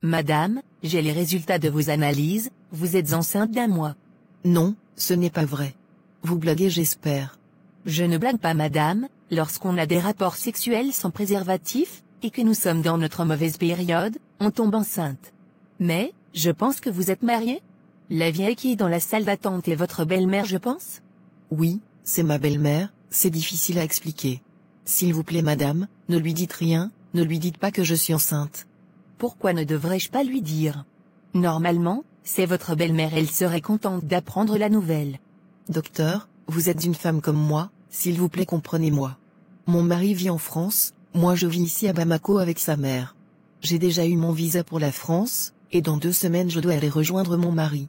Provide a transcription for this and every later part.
Madame, j'ai les résultats de vos analyses, vous êtes enceinte d'1 mois. Non, ce n'est pas vrai. Vous blaguez, j'espère. Je ne blague pas madame, lorsqu'on a des rapports sexuels sans préservatif, et que nous sommes dans notre mauvaise période, on tombe enceinte. Mais, je pense que vous êtes mariée? La vieille qui est dans la salle d'attente est votre belle-mère, je pense? Oui, c'est ma belle-mère, c'est difficile à expliquer. S'il vous plaît madame, ne lui dites rien, ne lui dites pas que je suis enceinte. Pourquoi ne devrais-je pas lui dire? Normalement, c'est votre belle-mère, elle serait contente d'apprendre la nouvelle. Docteur, vous êtes une femme comme moi, s'il vous plaît comprenez-moi. Mon mari vit en France, moi je vis ici à Bamako avec sa mère. J'ai déjà eu mon visa pour la France, et dans 2 semaines je dois aller rejoindre mon mari.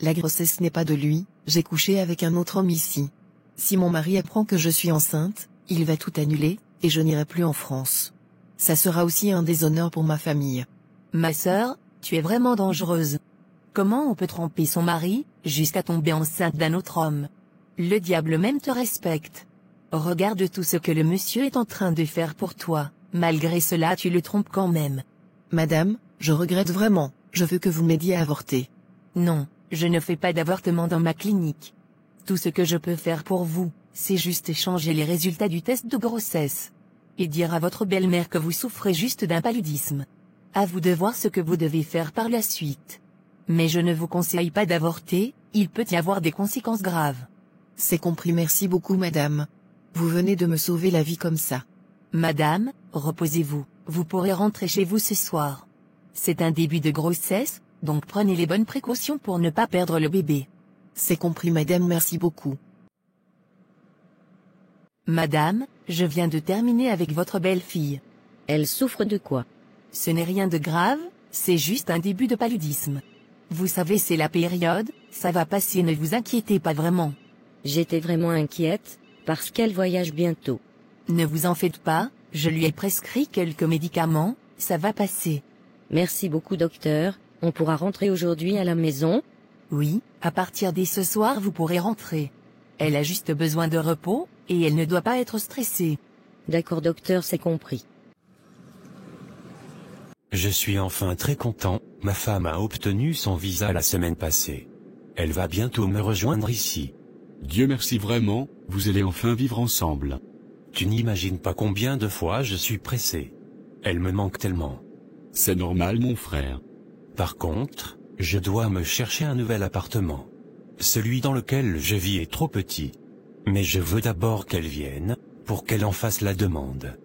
La grossesse n'est pas de lui, j'ai couché avec un autre homme ici. Si mon mari apprend que je suis enceinte, il va tout annuler, et je n'irai plus en France. Ça sera aussi un déshonneur pour ma famille. Ma sœur, tu es vraiment dangereuse. Comment on peut tromper son mari, jusqu'à tomber enceinte d'un autre homme? Le diable même te respecte. Regarde tout ce que le monsieur est en train de faire pour toi, malgré cela tu le trompes quand même. Madame, je regrette vraiment, je veux que vous m'aidiez à avorter. Non, je ne fais pas d'avortement dans ma clinique. Tout ce que je peux faire pour vous, c'est juste échanger les résultats du test de grossesse. Et dire à votre belle-mère que vous souffrez juste d'un paludisme. À vous de voir ce que vous devez faire par la suite. Mais je ne vous conseille pas d'avorter, il peut y avoir des conséquences graves. C'est compris, merci beaucoup madame. Vous venez de me sauver la vie comme ça. Madame, reposez-vous, vous pourrez rentrer chez vous ce soir. C'est un début de grossesse, donc prenez les bonnes précautions pour ne pas perdre le bébé. C'est compris madame, merci beaucoup. Madame, je viens de terminer avec votre belle-fille. Elle souffre de quoi? Ce n'est rien de grave, c'est juste un début de paludisme. Vous savez, c'est la période, ça va passer, ne vous inquiétez pas vraiment. J'étais vraiment inquiète, parce qu'elle voyage bientôt. Ne vous en faites pas, je lui ai prescrit quelques médicaments, ça va passer. Merci beaucoup docteur, on pourra rentrer aujourd'hui à la maison? Oui, à partir de ce soir vous pourrez rentrer. Elle a juste besoin de repos, et elle ne doit pas être stressée. D'accord docteur, c'est compris. Je suis enfin très content, ma femme a obtenu son visa la semaine passée. Elle va bientôt me rejoindre ici. Dieu merci vraiment, vous allez enfin vivre ensemble. Tu n'imagines pas combien de fois je suis pressé. Elle me manque tellement. C'est normal mon frère. Par contre, je dois me chercher un nouvel appartement. Celui dans lequel je vis est trop petit. Mais je veux d'abord qu'elle vienne, pour qu'elle en fasse la demande.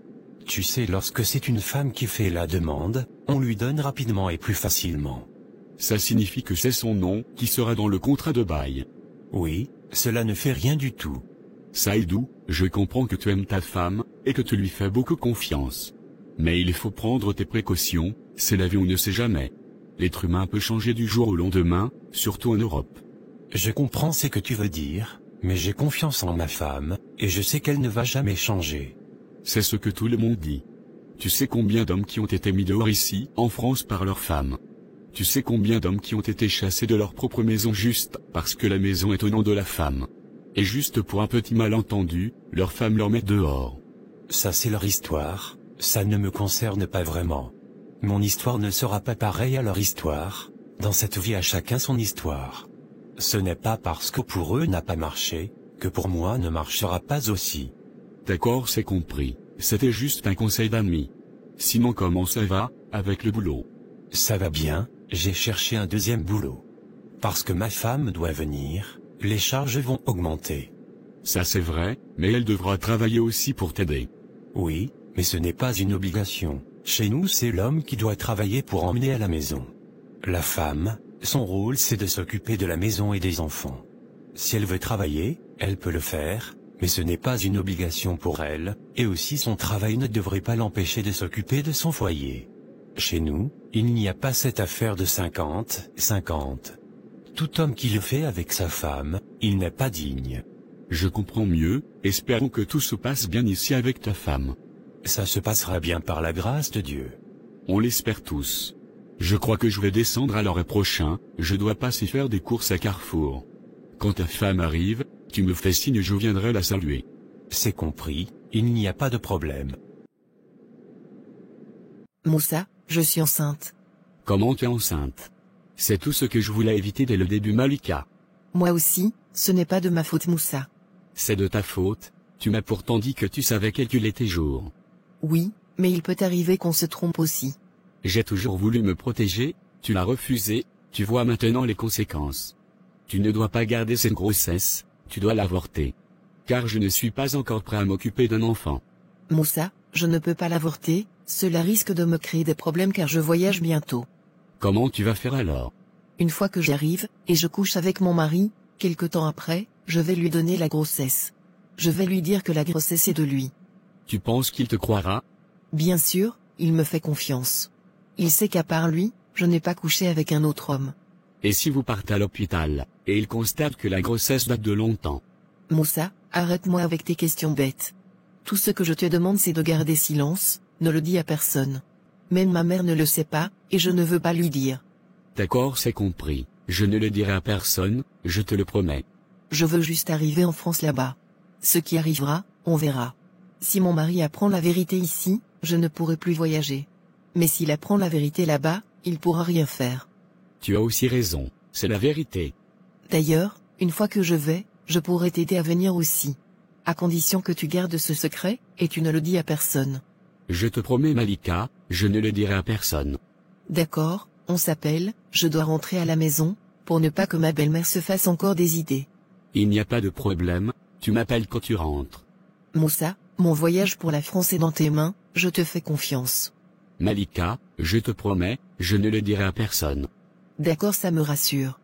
Tu sais, lorsque c'est une femme qui fait la demande, on lui donne rapidement et plus facilement. Ça signifie que c'est son nom qui sera dans le contrat de bail. Oui, cela ne fait rien du tout. Saïdou, je comprends que tu aimes ta femme, et que tu lui fais beaucoup confiance. Mais il faut prendre tes précautions, c'est la vie, on ne sait jamais. L'être humain peut changer du jour au lendemain, surtout en Europe. Je comprends ce que tu veux dire, mais j'ai confiance en ma femme, et je sais qu'elle ne va jamais changer. C'est ce que tout le monde dit. Tu sais combien d'hommes qui ont été mis dehors ici, en France, par leurs femmes? Tu sais combien d'hommes qui ont été chassés de leur propre maison juste parce que la maison est au nom de la femme? Et juste pour un petit malentendu, leurs femmes leur mettent dehors. Ça c'est leur histoire, ça ne me concerne pas vraiment. Mon histoire ne sera pas pareille à leur histoire, dans cette vie à chacun son histoire. Ce n'est pas parce que pour eux n'a pas marché, que pour moi ne marchera pas aussi. D'accord, c'est compris. C'était juste un conseil d'ami. Sinon comment ça va, avec le boulot? Ça va bien, j'ai cherché un deuxième boulot. Parce que ma femme doit venir, les charges vont augmenter. Ça c'est vrai, mais elle devra travailler aussi pour t'aider. Oui, mais ce n'est pas une obligation. Chez nous c'est l'homme qui doit travailler pour emmener à la maison. La femme, son rôle c'est de s'occuper de la maison et des enfants. Si elle veut travailler, elle peut le faire, mais ce n'est pas une obligation pour elle, et aussi son travail ne devrait pas l'empêcher de s'occuper de son foyer. Chez nous, il n'y a pas cette affaire de 50-50. Tout homme qui le fait avec sa femme, il n'est pas digne. Je comprends mieux, espérons que tout se passe bien ici avec ta femme. Ça se passera bien par la grâce de Dieu. On l'espère tous. Je crois que je vais descendre à l'heure prochain, je dois passer faire des courses à Carrefour. Quand ta femme arrive, tu me fais signe et je viendrai la saluer. C'est compris, il n'y a pas de problème. Moussa, je suis enceinte. Comment tu es enceinte? C'est tout ce que je voulais éviter dès le début, Malika. Moi aussi, ce n'est pas de ma faute, Moussa. C'est de ta faute, tu m'as pourtant dit que tu savais calculer tes jours. Oui, mais il peut arriver qu'on se trompe aussi. J'ai toujours voulu me protéger, tu l'as refusé, tu vois maintenant les conséquences. Tu ne dois pas garder cette grossesse, tu dois l'avorter. Car je ne suis pas encore prêt à m'occuper d'un enfant. Moussa, je ne peux pas l'avorter, cela risque de me créer des problèmes car je voyage bientôt. Comment tu vas faire alors? Une fois que j'arrive, et je couche avec mon mari, quelque temps après, je vais lui donner la grossesse. Je vais lui dire que la grossesse est de lui. Tu penses qu'il te croira? Bien sûr, il me fait confiance. Il sait qu'à part lui, je n'ai pas couché avec un autre homme. Et si vous partez à l'hôpital, et il constate que la grossesse date de longtemps? Moussa, arrête-moi avec tes questions bêtes. Tout ce que je te demande c'est de garder silence, ne le dis à personne. Même ma mère ne le sait pas, et je ne veux pas lui dire. D'accord, c'est compris. Je ne le dirai à personne, je te le promets. Je veux juste arriver en France là-bas. Ce qui arrivera, on verra. Si mon mari apprend la vérité ici, je ne pourrai plus voyager. Mais s'il apprend la vérité là-bas, il pourra rien faire. Tu as aussi raison, c'est la vérité. D'ailleurs, une fois que je vais, je pourrai t'aider à venir aussi. À condition que tu gardes ce secret, et tu ne le dis à personne. Je te promets, Malika, je ne le dirai à personne. D'accord, on s'appelle, je dois rentrer à la maison, pour ne pas que ma belle-mère se fasse encore des idées. Il n'y a pas de problème, tu m'appelles quand tu rentres. Moussa, mon voyage pour la France est dans tes mains, je te fais confiance. Malika, je te promets, je ne le dirai à personne. D'accord, ça me rassure.